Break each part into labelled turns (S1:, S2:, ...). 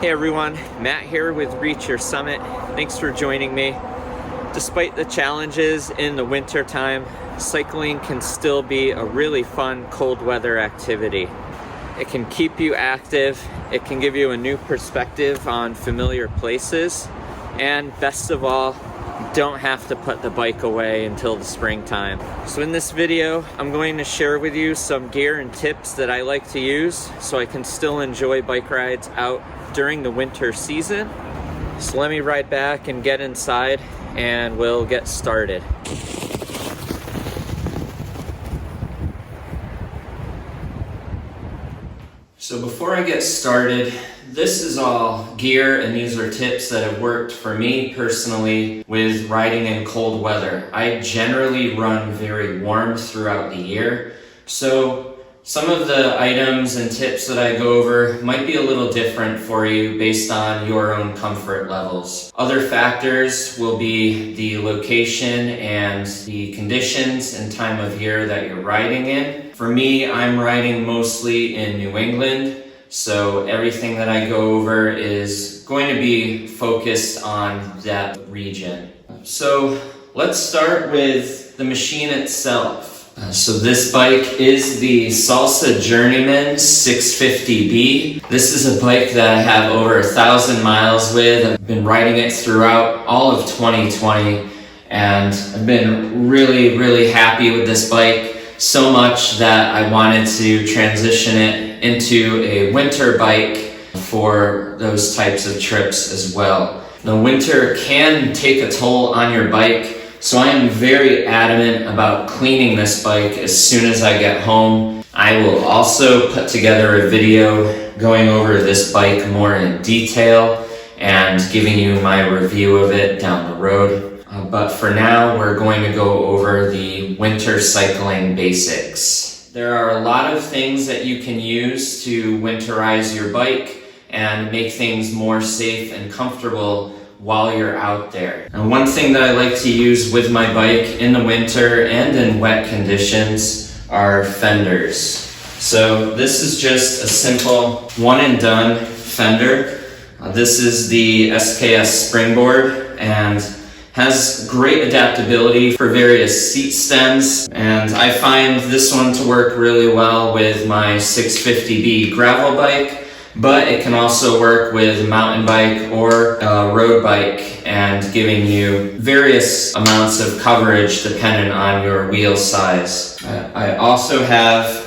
S1: Hey everyone, Matt here with Reach Your Summit. Thanks for joining me. Despite the challenges in the winter time, cycling can still be a really fun cold weather activity. It can keep you active, it can give you a new perspective on familiar places, and best of all, you don't have to put the bike away until the springtime. So in this video, I'm going to share with you some gear and tips that I like to use so I can still enjoy bike rides out during the winter season. So let me ride back and get inside and we'll get started. So before I get started, this is all gear and these are tips that have worked for me personally with riding in cold weather. I generally run very warm throughout the year, so some of the items and tips that I go over might be a little different for you based on your own comfort levels. Other factors will be the location and the conditions and time of year that you're riding in. For me, I'm riding mostly in New England, so everything that I go over is going to be focused on that region. So let's start with the machine itself. So this bike is the Salsa Journeyman 650B. This is a bike that I have over 1,000 miles with. I've been riding it throughout all of 2020 and I've been really happy with this bike, so much that I wanted to transition it into a winter bike for those types of trips as well. The winter can take a toll on your bike, so I am very adamant about cleaning this bike as soon as I get home. I will also put together a video going over this bike more in detail and giving you my review of it down the road. But for now, we're going to go over the winter cycling basics. There are a lot of things that you can use to winterize your bike and make things more safe and comfortable while you're out there. And one thing that I like to use with my bike in the winter and in wet conditions are fenders. So this is just a simple one and done fender. This is the SKS Springboard and has great adaptability for various seat stems, and I find this one to work really well with my 650B gravel bike, but it can also work with a mountain bike or a road bike and giving you various amounts of coverage dependent on your wheel size. I also have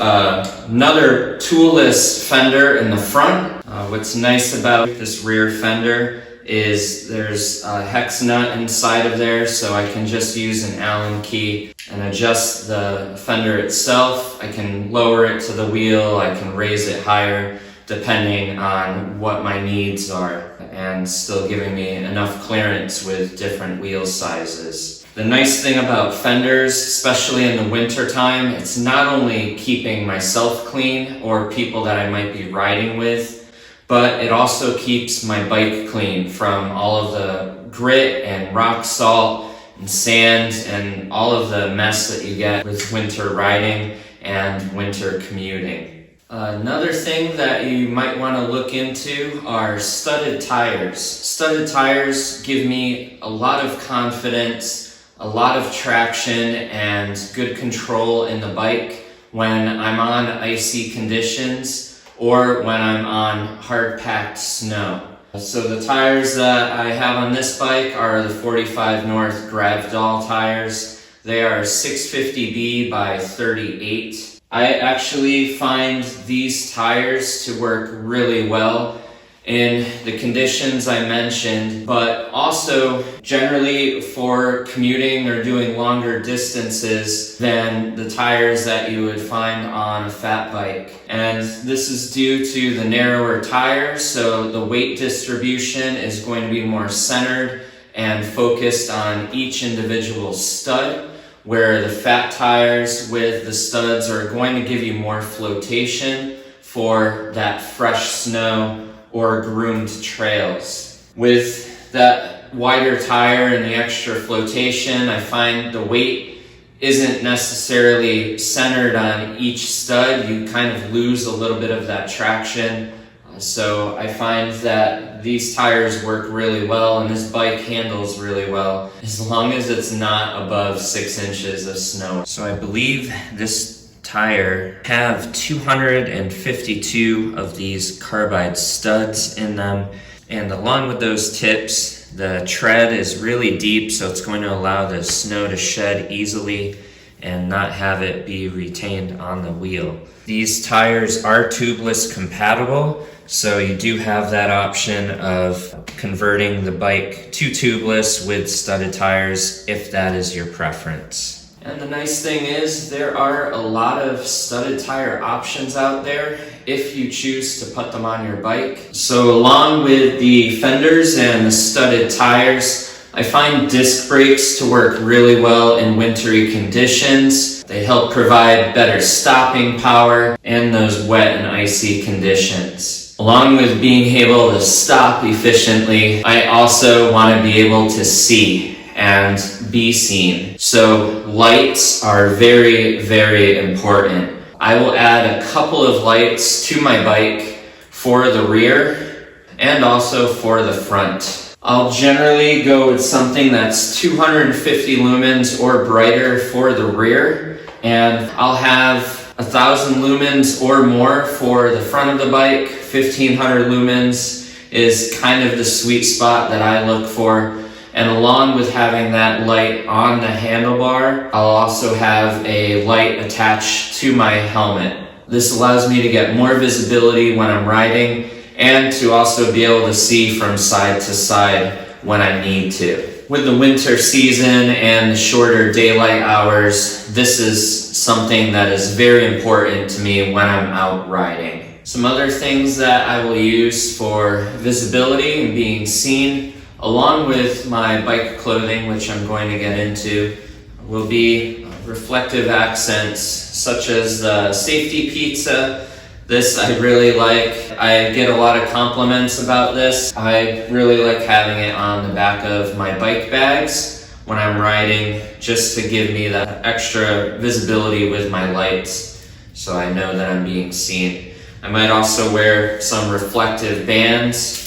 S1: another toolless fender in the front. What's nice about this rear fender is there's a hex nut inside of there, so I can just use an Allen key and adjust the fender itself. I can lower it to the wheel, I can raise it higher depending on what my needs are, and still giving me enough clearance with different wheel sizes. The nice thing about fenders, especially in the winter time, it's not only keeping myself clean or people that I might be riding with, but it also keeps my bike clean from all of the grit and rock salt and sand and all of the mess that you get with winter riding and winter commuting. Another thing that you might want to look into are studded tires. Studded tires give me a lot of confidence, a lot of traction, and good control in the bike when I'm on icy conditions or when I'm on hard-packed snow. So the tires that I have on this bike are the 45 North Gravdol tires. They are 650B by 38. I actually find these tires to work really well in the conditions I mentioned, but also generally for commuting or doing longer distances than the tires that you would find on a fat bike. And this is due to the narrower tires, so the weight distribution is going to be more centered and focused on each individual stud, where the fat tires with the studs are going to give you more flotation for that fresh snow or groomed trails. With that wider tire and the extra flotation, I find the weight isn't necessarily centered on each stud. You kind of lose a little bit of that traction So I find that these tires work really well and this bike handles really well as long as it's not above 6 inches of snow. So I believe this tire have 252 of these carbide studs in them, and along with those tips, the tread is really deep, so it's going to allow the snow to shed easily and not have it be retained on the wheel. These tires are tubeless compatible, so you do have that option of converting the bike to tubeless with studded tires if that is your preference. And the nice thing is there are a lot of studded tire options out there if you choose to put them on your bike. So along with the fenders and the studded tires, I find disc brakes to work really well in wintry conditions. They help provide better stopping power in those wet and icy conditions. Along with being able to stop efficiently, I also want to be able to see and be seen. So lights are very, very important. I will add a couple of lights to my bike for the rear and also for the front. I'll generally go with something that's 250 lumens or brighter for the rear, and I'll have 1,000 lumens or more for the front of the bike. 1,500 lumens is kind of the sweet spot that I look for. And along with having that light on the handlebar, I'll also have a light attached to my helmet. This allows me to get more visibility when I'm riding and to also be able to see from side to side when I need to. With the winter season and the shorter daylight hours, this is something that is very important to me when I'm out riding. Some other things that I will use for visibility and being seen, along with my bike clothing, which I'm going to get into, will be reflective accents such as the safety pizza. This I really like. I get a lot of compliments about this. I really like having it on the back of my bike bags when I'm riding, just to give me that extra visibility with my lights so I know that I'm being seen. I might also wear some reflective bands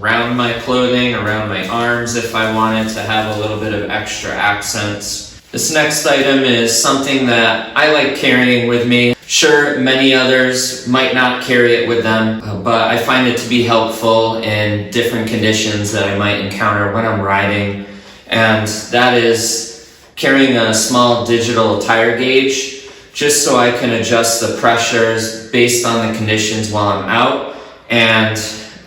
S1: around my clothing, around my arms if I wanted to have a little bit of extra accents. This next item is something that I like carrying with me. Sure, many others might not carry it with them, but I find it to be helpful in different conditions that I might encounter when I'm riding. And that is carrying a small digital tire gauge, just so I can adjust the pressures based on the conditions while I'm out, and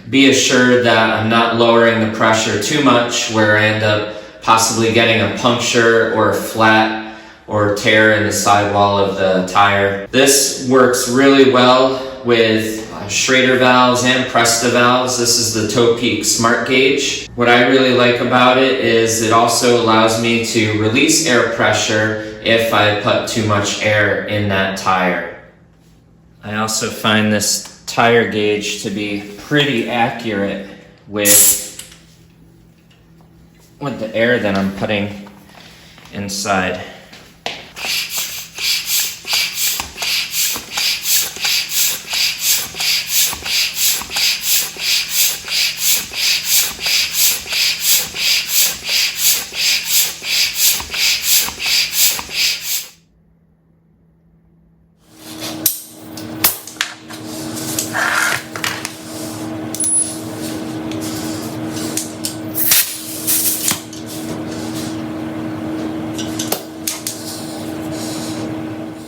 S1: be assured that I'm not lowering the pressure too much where I end up possibly getting a puncture or a flat or tear in the sidewall of the tire. This works really well with Schrader valves and Presta valves. This is the Toe Peak Smart Gauge. What I really like about it is it also allows me to release air pressure if I put too much air in that tire. I also find this tire gauge to be pretty accurate with the air that I'm putting inside.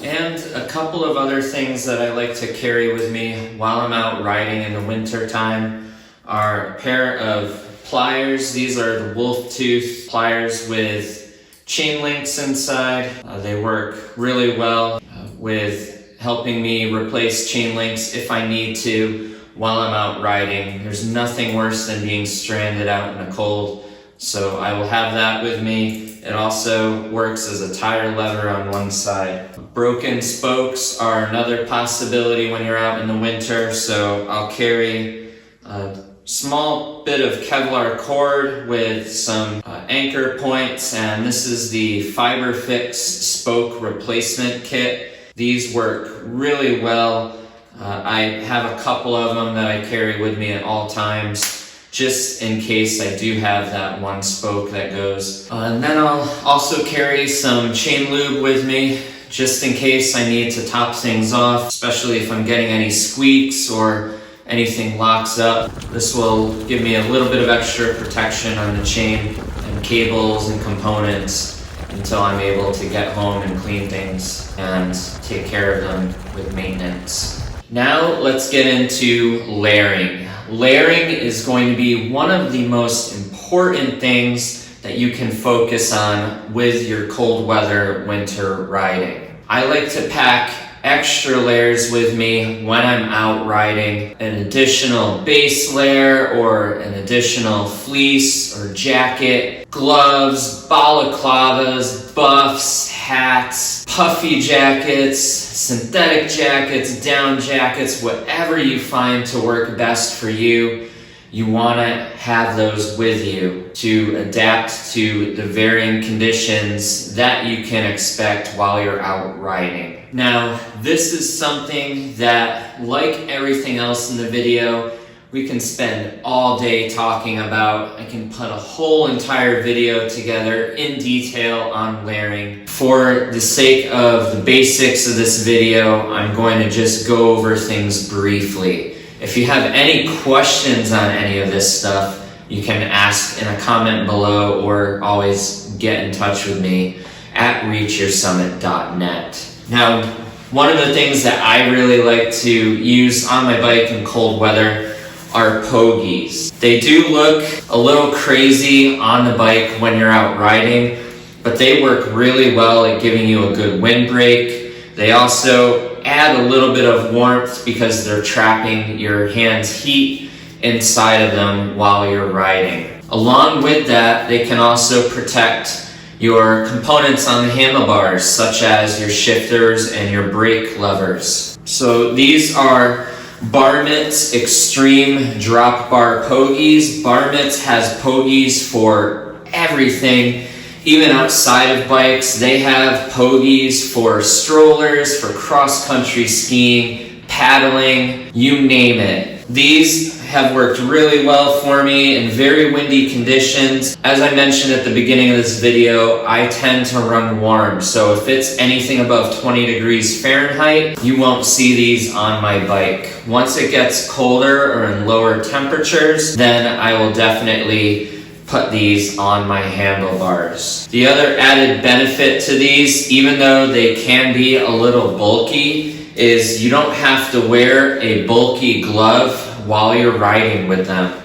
S1: And a couple of other things that I like to carry with me while I'm out riding in the winter time are a pair of pliers. These are the wolf tooth pliers with chain links inside. They work really well with helping me replace chain links if I need to while I'm out riding. There's nothing worse than being stranded out in the cold, so I will have that with me. It also works as a tire lever on one side. Broken spokes are another possibility when you're out in the winter, so I'll carry a small bit of Kevlar cord with some anchor points, and this is the Fiber Fix spoke replacement kit. These work really well I have a couple of them that I carry with me at all times, just in case I do have that one spoke that goes. And then I'll also carry some chain lube with me, just in case I need to top things off, especially if I'm getting any squeaks or anything locks up. This will give me a little bit of extra protection on the chain and cables and components until I'm able to get home and clean things and take care of them with maintenance. Now let's get into layering. Layering is going to be one of the most important things that you can focus on with your cold weather winter riding. I like to pack extra layers with me when I'm out riding. An additional base layer or an additional fleece or jacket, gloves, balaclavas, buffs, hats, puffy jackets, synthetic jackets, down jackets, whatever you find to work best for you. You want to have those with you to adapt to the varying conditions that you can expect while you're out riding. Now, this is something that, like everything else in the video, we can spend all day talking about. I can put a whole entire video together in detail on layering. For the sake of the basics of this video, I'm going to just go over things briefly. If you have any questions on any of this stuff, you can ask in a comment below or always get in touch with me at reachyoursummit.net. Now, one of the things that I really like to use on my bike in cold weather are pogies. They do look a little crazy on the bike when you're out riding, but they work really well at giving you a good windbreak. They also add a little bit of warmth because they're trapping your hand's heat inside of them while you're riding. Along with that, they can also protect your components on the handlebars, such as your shifters and your brake levers. So these are Barmit's Extreme Drop Bar Pogies. Barmit's has pogies for everything. Even outside of bikes, they have pogies for strollers, for cross-country skiing, paddling, you name it. These have worked really well for me in very windy conditions. As I mentioned at the beginning of this video, I tend to run warm, so if it's anything above 20 degrees Fahrenheit, you won't see these on my bike. Once it gets colder or in lower temperatures, then I will definitely put these on my handlebars. The other added benefit to these, even though they can be a little bulky, is you don't have to wear a bulky glove while you're riding with them.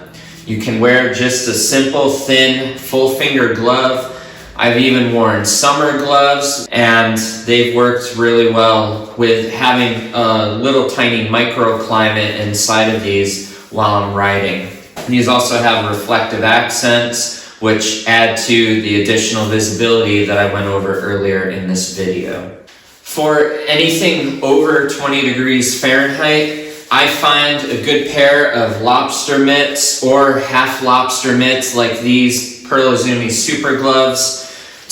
S1: You can wear just a simple, thin, full finger glove. I've even worn summer gloves, and they've worked really well with having a little tiny microclimate inside of these while I'm riding. These also have reflective accents, which add to the additional visibility that I went over earlier in this video. For anything over 20 degrees Fahrenheit, I find a good pair of lobster mitts or half lobster mitts like these Pearl Izumi Super Gloves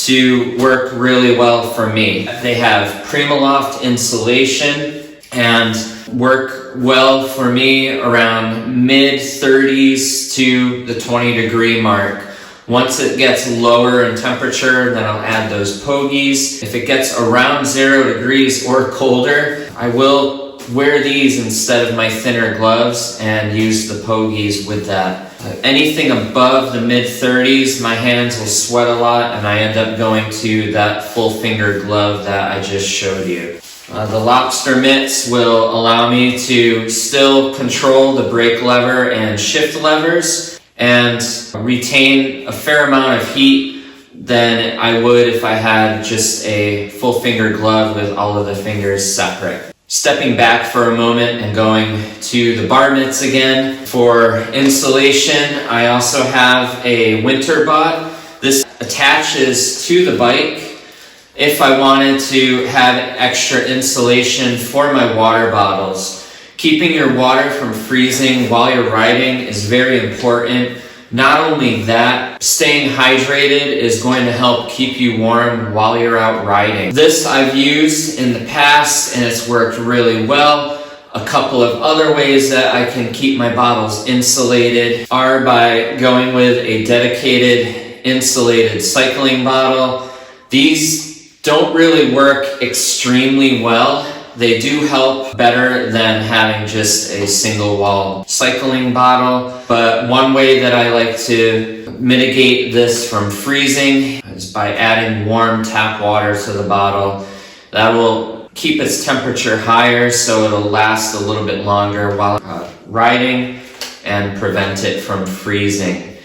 S1: to work really well for me. They have Primaloft insulation and work well for me around mid-30s to the 20-degree mark. Once it gets lower in temperature, then I'll add those pogies. If it gets around 0 degrees or colder, I will wear these instead of my thinner gloves and use the pogies with that. Anything above the mid-30s, my hands will sweat a lot and I end up going to that full finger glove that I just showed you. The lobster mitts will allow me to still control the brake lever and shift levers and retain a fair amount of heat than I would if I had just a full finger glove with all of the fingers separate. Stepping back for a moment and going to the bar mitts again. For insulation, I also have a winter bot. This attaches to the bike if I wanted to have extra insulation for my water bottles. Keeping your water from freezing while you're riding is very important. Not only that, staying hydrated is going to help keep you warm while you're out riding. This I've used in the past and it's worked really well. A couple of other ways that I can keep my bottles insulated are by going with a dedicated insulated cycling bottle. These don't really work extremely well. They do help better than having just a single wall cycling bottle. But one way that I like to mitigate this from freezing is by adding warm tap water to the bottle. That will keep its temperature higher so it'll last a little bit longer while riding and prevent it from freezing.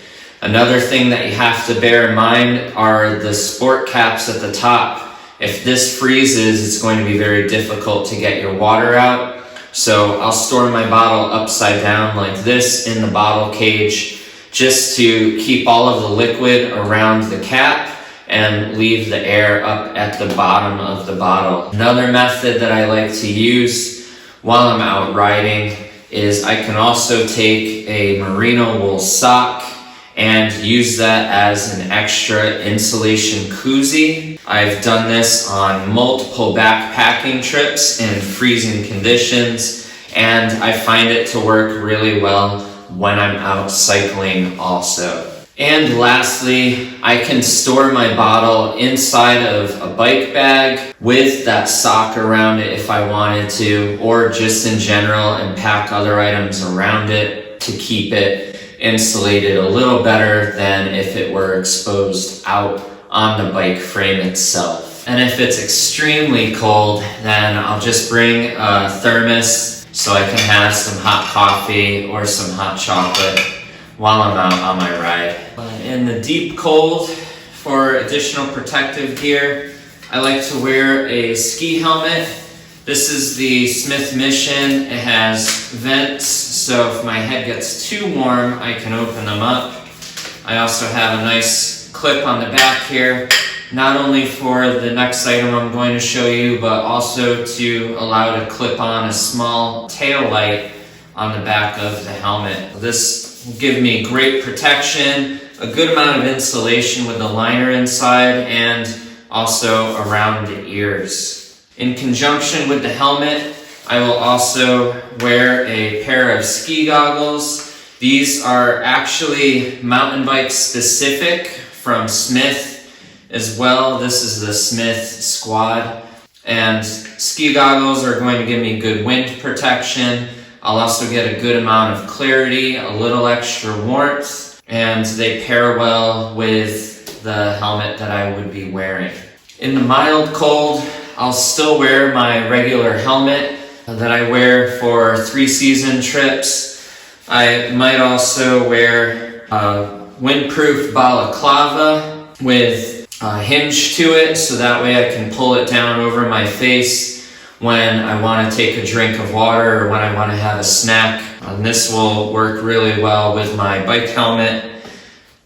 S1: Another thing that you have to bear in mind are the sport caps at the top. If this freezes, it's going to be very difficult to get your water out. So I'll store my bottle upside down like this in the bottle cage just to keep all of the liquid around the cap and leave the air up at the bottom of the bottle. Another method that I like to use while I'm out riding is I can also take a merino wool sock and use that as an extra insulation koozie. I've done this on multiple backpacking trips in freezing conditions, and I find it to work really well when I'm out cycling also. And lastly, I can store my bottle inside of a bike bag with that sock around it if I wanted to, or just in general, and pack other items around it to keep it insulated a little better than if it were exposed out on the bike frame itself. And if it's extremely cold, then I'll just bring a thermos so I can have some hot coffee or some hot chocolate while I'm out on my ride. In the deep cold, for additional protective gear, I like to wear a ski helmet. This is the Smith Mission. It has vents, so if my head gets too warm, I can open them up. I also have a nice clip on the back here, not only for the next item I'm going to show you, but also to allow to clip on a small tail light on the back of the helmet. This will give me great protection, a good amount of insulation with the liner inside, and also around the ears. In conjunction with the helmet, I will also wear a pair of ski goggles. These are actually mountain bike specific from Smith as well. This is the Smith Squad. And ski goggles are going to give me good wind protection. I'll also get a good amount of clarity, a little extra warmth, and they pair well with the helmet that I would be wearing. In the mild cold, I'll still wear my regular helmet that I wear for 3-season trips. I might also wear a windproof balaclava with a hinge to it, so that way I can pull it down over my face when I want to take a drink of water or when I want to have a snack. And this will work really well with my bike helmet.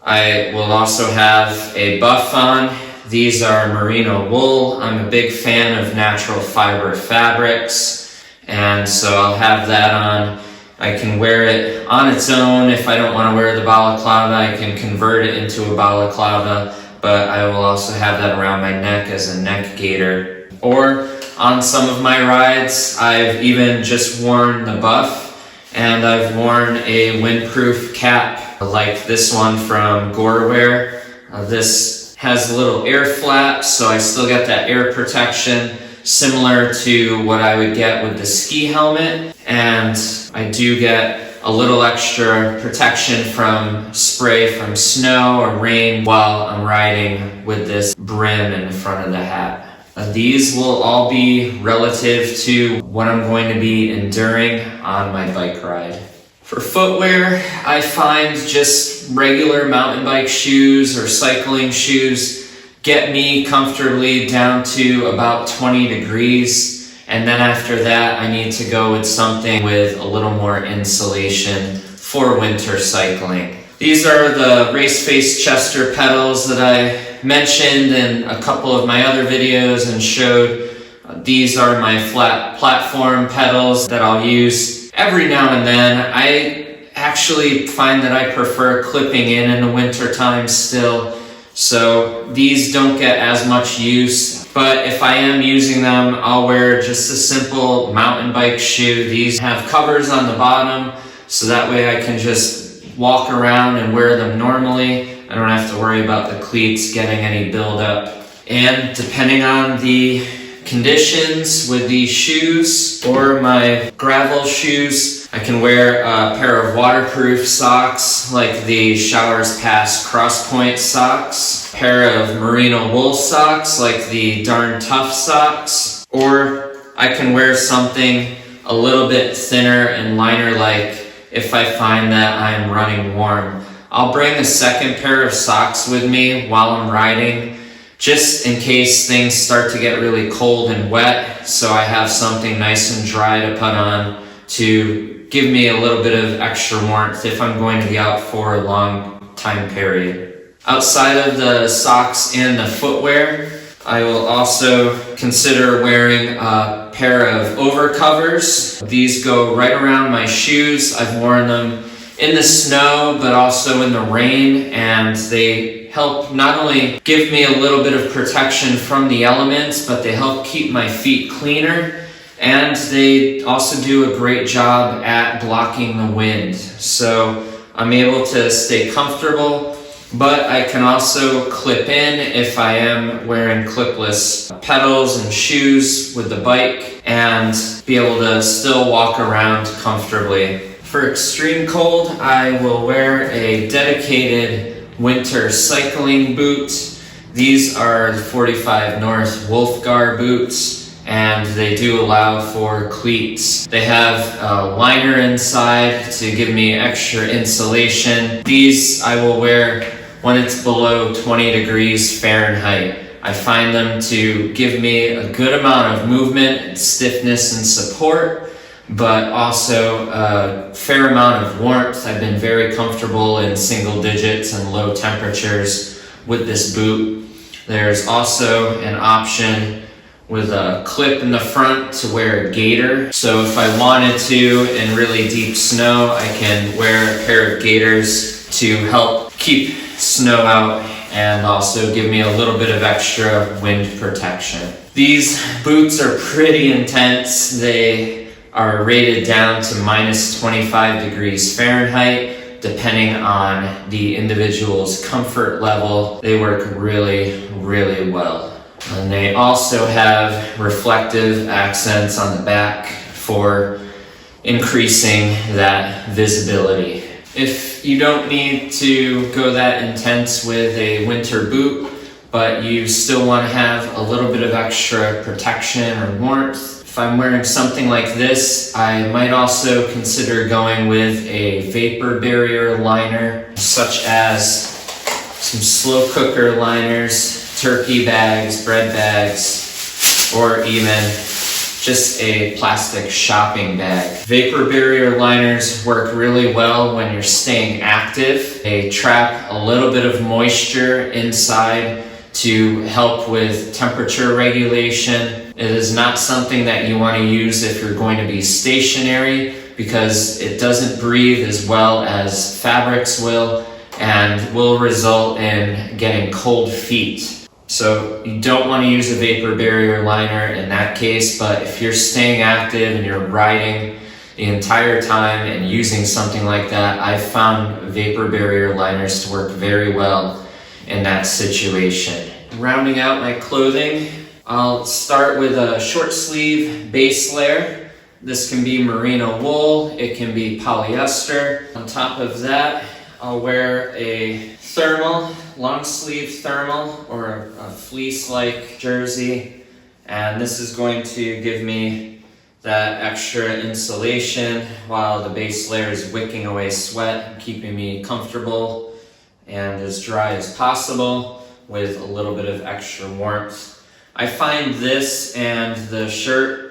S1: I will also have a buff on. These are merino wool. I'm a big fan of natural fiber fabrics, and so I'll have that on. I can wear it on its own. If I don't want to wear the balaclava, I can convert it into a balaclava, but I will also have that around my neck as a neck gaiter. Or on some of my rides, I've even just worn the buff, and I've worn a windproof cap like this one from Footwear. This has a little air flap, so I still get that air protection similar to what I would get with the ski helmet, and I do get a little extra protection from spray from snow or rain while I'm riding with this brim in the front of the hat. These will all be relative to what I'm going to be enduring on my bike ride. For footwear, I find just regular mountain bike shoes or cycling shoes get me comfortably down to about 20 degrees. And then after that, I need to go with something with a little more insulation for winter cycling. These are the Race Face Chester pedals that I mentioned in a couple of my other videos and showed. These are my flat platform pedals that I'll use every now and then. I actually find that I prefer clipping in the winter time still, so these don't get as much use, But if I am using them, I'll wear just a simple mountain bike shoe. These have covers on the bottom, so that way I can just walk around and wear them normally. I don't have to worry about the cleats getting any buildup. And depending on the conditions with these shoes or my gravel shoes, I can wear a pair of waterproof socks like the Showers Pass Crosspoint socks, a pair of merino wool socks like the Darn Tough socks, or I can wear something a little bit thinner and liner like if I find that I'm running warm. I'll bring a second pair of socks with me while I'm riding, just in case things start to get really cold and wet, so I have something nice and dry to put on to give me a little bit of extra warmth if I'm going to be out for a long time period. Outside of the socks and the footwear, I will also consider wearing a pair of overcovers. These go right around my shoes. I've worn them in the snow, but also in the rain, and they help not only give me a little bit of protection from the elements, but they help keep my feet cleaner, and they also do a great job at blocking the wind. So I'm able to stay comfortable, but I can also clip in if I am wearing clipless pedals and shoes with the bike, and be able to still walk around comfortably. For extreme cold, I will wear a dedicated winter cycling boot. These are the 45 North Wolfgar boots, and they do allow for cleats. They have a liner inside to give me extra insulation. These I will wear when it's below 20 degrees Fahrenheit. I find them to give me a good amount of movement, stiffness, and support, but also a fair amount of warmth. I've been very comfortable in single digits and low temperatures with this boot. There's also an option with a clip in the front to wear a gaiter. So if I wanted to in really deep snow, I can wear a pair of gaiters to help keep snow out and also give me a little bit of extra wind protection. These boots are pretty intense. They are rated down to minus 25 degrees Fahrenheit, depending on the individual's comfort level. They work really, really well. And they also have reflective accents on the back for increasing that visibility. If you don't need to go that intense with a winter boot, but you still want to have a little bit of extra protection or warmth, if I'm wearing something like this, I might also consider going with a vapor barrier liner, such as some slow cooker liners, turkey bags, bread bags, or even just a plastic shopping bag. Vapor barrier liners work really well when you're staying active. They trap a little bit of moisture inside to help with temperature regulation. It is not something that you want to use if you're going to be stationary, because it doesn't breathe as well as fabrics will, and will result in getting cold feet. So you don't want to use a vapor barrier liner in that case, but if you're staying active and you're riding the entire time and using something like that, I've found vapor barrier liners to work very well in that situation. Rounding out my clothing, I'll start with a short sleeve base layer. This can be merino wool, it can be polyester. On top of that, I'll wear a thermal, long sleeve thermal, or a fleece-like jersey. And this is going to give me that extra insulation while the base layer is wicking away sweat, keeping me comfortable and as dry as possible with a little bit of extra warmth. I find this and the shirt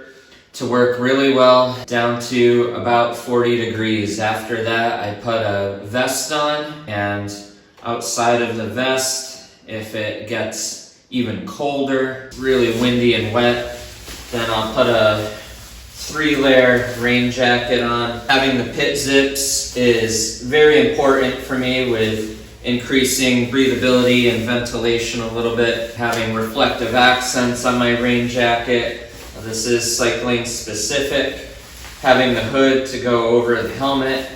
S1: to work really well down to about 40 degrees. After that, I put a vest on, and outside of the vest, if it gets even colder, really windy and wet, then I'll put a 3-layer rain jacket on. Having the pit zips is very important for me with increasing breathability and ventilation a little bit, having reflective accents on my rain jacket. This is cycling specific. Having the hood to go over the helmet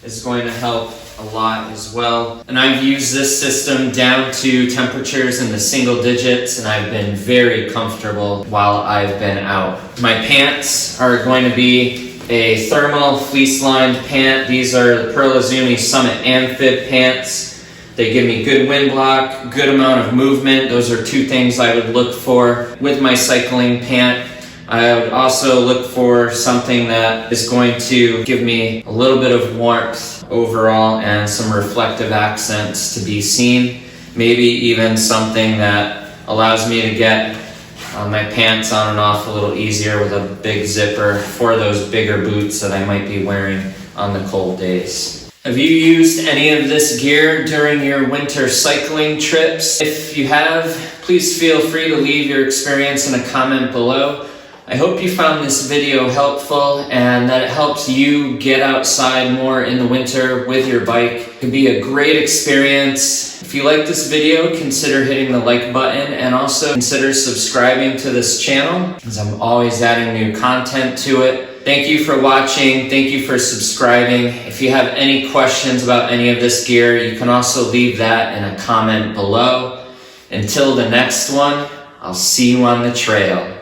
S1: is going to help a lot as well. And I've used this system down to temperatures in the single digits, and I've been very comfortable while I've been out. My pants are going to be a thermal fleece-lined pant. These are the Pearl Izumi Summit Amphib pants. They give me good wind block, good amount of movement. Those are two things I would look for with my cycling pant. I would also look for something that is going to give me a little bit of warmth overall and some reflective accents to be seen. Maybe even something that allows me to get my pants on and off a little easier with a big zipper for those bigger boots that I might be wearing on the cold days. Have you used any of this gear during your winter cycling trips? If you have, please feel free to leave your experience in a comment below. I hope you found this video helpful and that it helps you get outside more in the winter with your bike. It can be a great experience. If you like this video, consider hitting the like button and also consider subscribing to this channel, as I'm always adding new content to it. Thank you for watching. Thank you for subscribing. If you have any questions about any of this gear, you can also leave that in a comment below. Until the next one, I'll see you on the trail.